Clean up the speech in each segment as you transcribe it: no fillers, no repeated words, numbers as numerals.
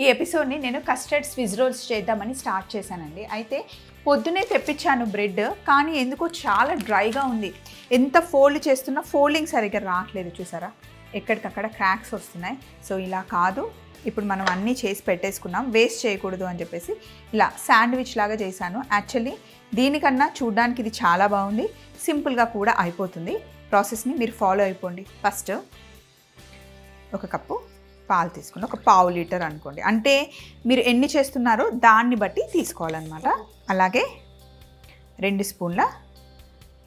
ఈ ఎపిసోడ్ని నేను custard స్విజ్ roles చేద్దామని స్టార్ట్ చేశానండి. అయితే పొద్దునే తెప్పించాను బ్రెడ్, కానీ ఎందుకో చాలా డ్రైగా ఉంది. ఎంత ఫోల్డ్ చేస్తున్నా ఫోల్డింగ్ సరిగ్గా రావట్లేదు. చూసారా, ఎక్కడికక్కడ క్రాక్స్ వస్తున్నాయి. సో ఇలా కాదు, ఇప్పుడు మనం అన్నీ చేసి పెట్టేసుకున్నాం, వేస్ట్ చేయకూడదు అని చెప్పేసి ఇలా శాండ్విచ్ లాగా చేశాను. యాక్చువల్లీ దీనికన్నా చూడడానికి ఇది చాలా బాగుంది, సింపుల్గా కూడా అయిపోతుంది. ప్రాసెస్ని మీరు ఫాలో అయిపోండి. ఫస్ట్ ఒక కప్పు పాలు తీసుకుని, ఒక పావు లీటర్ అనుకోండి, అంటే మీరు ఎన్ని చేస్తున్నారో దాన్ని బట్టి తీసుకోవాలన్నమాట. అలాగే 2 స్పూన్ల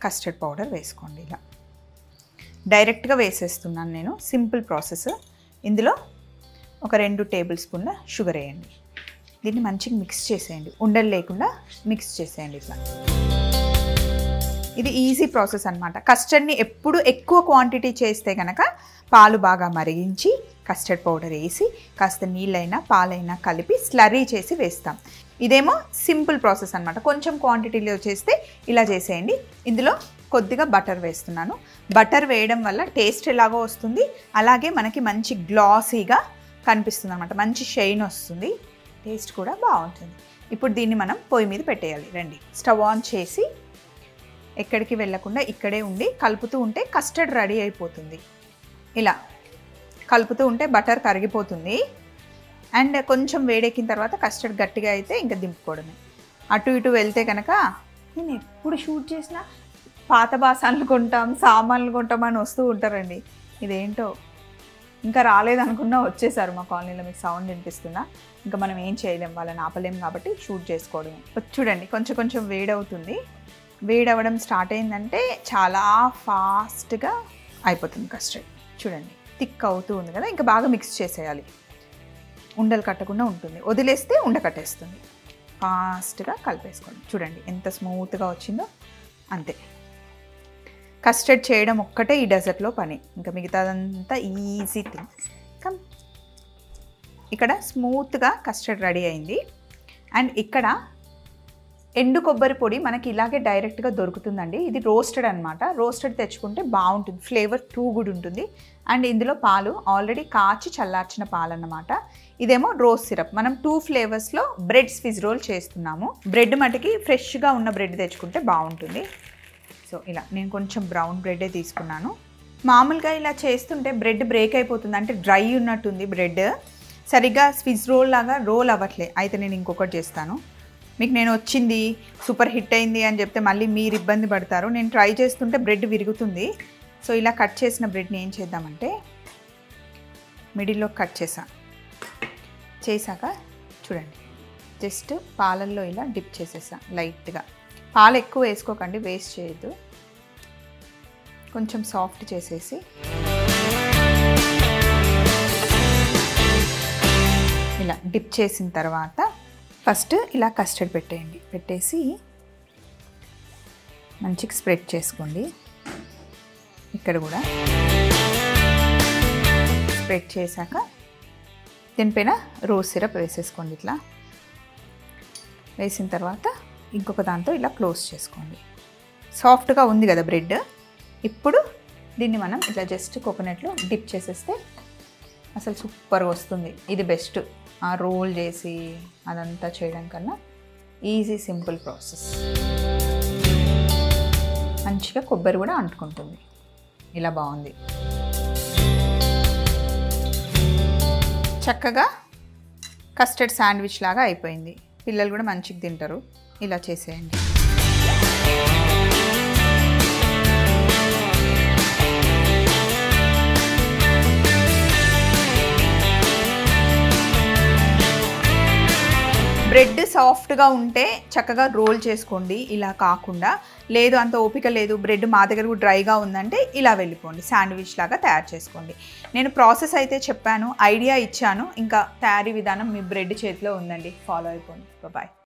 కస్టర్డ్ పౌడర్ వేసుకోండి. ఇలా డైరెక్ట్గా వేసేస్తున్నాను నేను, సింపుల్ ప్రాసెస్. ఇందులో ఒక 2 టేబుల్ స్పూన్ల షుగర్ వేయండి. దీన్ని మంచిగా మిక్స్ చేసేయండి, ఉండలు లేకుండా మిక్స్ చేసేయండి ఇట్లా. ఇది ఈజీ ప్రాసెస్ అనమాట. కస్టర్డ్ని ఎప్పుడు ఎక్కువ క్వాంటిటీ చేస్తే కనుక పాలు బాగా మరిగించి కస్టర్డ్ పౌడర్ వేసి కాస్త నీళ్ళైనా పాలైనా కలిపి స్లరీ చేసి వేస్తాం. ఇదేమో సింపుల్ ప్రాసెస్ అనమాట. కొంచెం క్వాంటిటీలో చేస్తే ఇలా చేసేయండి. ఇందులో కొద్దిగా బటర్ వేస్తున్నాను. బటర్ వేయడం వల్ల టేస్ట్ ఎలాగో వస్తుంది, అలాగే మనకి మంచి గ్లాసీగా కనిపిస్తుంది అనమాట, మంచి షైన్ వస్తుంది, టేస్ట్ కూడా బాగుంటుంది. ఇప్పుడు దీన్ని మనం పొయ్యి మీద పెట్టేయాలి. రండి, స్టవ్ ఆన్ చేసి ఎక్కడికి వెళ్ళకుండా ఇక్కడే ఉండి కలుపుతూ ఉంటే కస్టర్డ్ రెడీ అయిపోతుంది. ఇలా కలుపుతూ ఉంటే బటర్ కరిగిపోతుంది. అండ్ కొంచెం వేడెక్కిన తర్వాత కస్టర్డ్ గట్టిగా అయితే ఇంకా దింపుకోవడమే. అటు ఇటు వెళ్తే కనుక నేను ఎప్పుడు షూట్ చేసినా పాత బాసాన్లు కొంటాం, సామాన్లు కొంటాం అని వస్తూ ఉంటారండి. ఇదేంటో ఇంకా రాలేదనుకున్నా వచ్చేసారు మా కాలనీలో. మీకు సౌండ్ వినిపిస్తుందా? ఇంకా మనం ఏం చేయలేం, వాళ్ళని ఆపలేం కాబట్టి షూట్ చేసుకోవడమే. చూడండి, కొంచెం కొంచెం వేడవుతుంది. వేడవడం స్టార్ట్ అయిందంటే చాలా ఫాస్ట్గా అయిపోతుంది కస్టర్డ్. చూడండి, థిక్ అవుతూ ఉంది కదా, ఇంకా బాగా మిక్స్ చేసేయాలి. ఉండలు కట్టకుండా ఉంటుంది, వదిలేస్తే ఉండ కట్టేస్తుంది. ఫాస్ట్గా కలిపేసుకోండి. చూడండి ఎంత స్మూత్గా వచ్చిందో, అంతే. కస్టర్డ్ చేయడం ఒక్కటే ఈ డెజర్ట్లో పని, ఇంకా మిగతాదంతా ఈజీ థింగ్. ఇక్కడ స్మూత్గా కస్టర్డ్ రెడీ అయింది. అండ్ ఇక్కడ ఎండు కొబ్బరి పొడి మనకి ఇలాగే డైరెక్ట్గా దొరుకుతుందండి. ఇది రోస్టెడ్ అనమాట. రోస్టెడ్ తెచ్చుకుంటే బాగుంటుంది, ఫ్లేవర్ టూ గుడ్ ఉంటుంది. అండ్ ఇందులో పాలు ఆల్రెడీ కాచి చల్లార్చిన పాలు అన్నమాట. ఇదేమో రోజ్ సిరప్. మనం 2 ఫ్లేవర్స్లో బ్రెడ్ స్విజ్ రోల్ చేస్తున్నాము. బ్రెడ్ మటుకి ఫ్రెష్గా ఉన్న బ్రెడ్ తెచ్చుకుంటే బాగుంటుంది. సో ఇలా నేను కొంచెం బ్రౌన్ బ్రెడ్డే తీసుకున్నాను. మామూలుగా ఇలా చేస్తుంటే బ్రెడ్ బ్రేక్ అయిపోతుంది, అంటే డ్రై ఉన్నట్టుంది బ్రెడ్, సరిగ్గా స్విజ్ రోల్ లాగా రోల్ అవ్వట్లే. అయితే నేను ఇంకొకటి చేస్తాను. మీకు నేను వచ్చింది సూపర్ హిట్ అయింది అని చెప్తే మళ్ళీ మీరు ఇబ్బంది పడతారు. నేను ట్రై చేస్తుంటే బ్రెడ్ విరుగుతుంది. సో ఇలా కట్ చేసిన బ్రెడ్ని ఏం చేద్దామంటే మిడిల్లో కట్ చేశాక చూడండి, జస్ట్ పాలల్లో ఇలా డిప్ చేసేసా లైట్గా. పాలు ఎక్కువ వేసుకోకండి, వేస్ట్ చేయొద్దు. కొంచెం సాఫ్ట్ చేసేసి ఇలా డిప్ చేసిన తర్వాత ఫస్ట్ ఇలా కస్టర్డ్ పెట్టేయండి. పెట్టేసి మంచిగా స్ప్రెడ్ చేసుకోండి. ఇక్కడ కూడా స్ప్రెడ్ చేశాక దీనిపైన రోజ్ సిరప్ వేసేసుకోండి. ఇట్లా వేసిన తర్వాత ఇంకొక దాంతో ఇలా క్లోజ్ చేసుకోండి. సాఫ్ట్గా ఉంది కదా బ్రెడ్. ఇప్పుడు దీన్ని మనం ఇట్లా జస్ట్ కోకోనట్లో డిప్ చేసేస్తే అసలు సూపర్గా వస్తుంది. ఇది బెస్ట్. ఆ రోల్ చేసి అదంతా చేయడం కన్నా ఈజీ సింపుల్ ప్రాసెస్. మంచిగా కొబ్బరి కూడా అంటుకుంటుంది. ఇలా బాగుంది. చక్కగా కస్టర్డ్ శాండ్విచ్ లాగా అయిపోయింది. పిల్లలు కూడా మంచిగా తింటారు. ఇలా చేసేయండి. బ్రెడ్ సాఫ్ట్గా ఉంటే చక్కగా రోల్ చేసుకోండి, ఇలా కాకుండా. లేదు అంత ఓపిక లేదు, బ్రెడ్ మా దగ్గర కూడా డ్రైగా ఉందంటే ఇలా వెళ్ళిపోండి, శాండ్విచ్ లాగా తయారు చేసుకోండి. నేను ప్రాసెస్ అయితే చెప్పాను, ఐడియా ఇచ్చాను, ఇంకా తయారీ విధానం మీ బ్రెడ్ చేతిలో ఉందండి, ఫాలో అయిపోండి. బాయ్.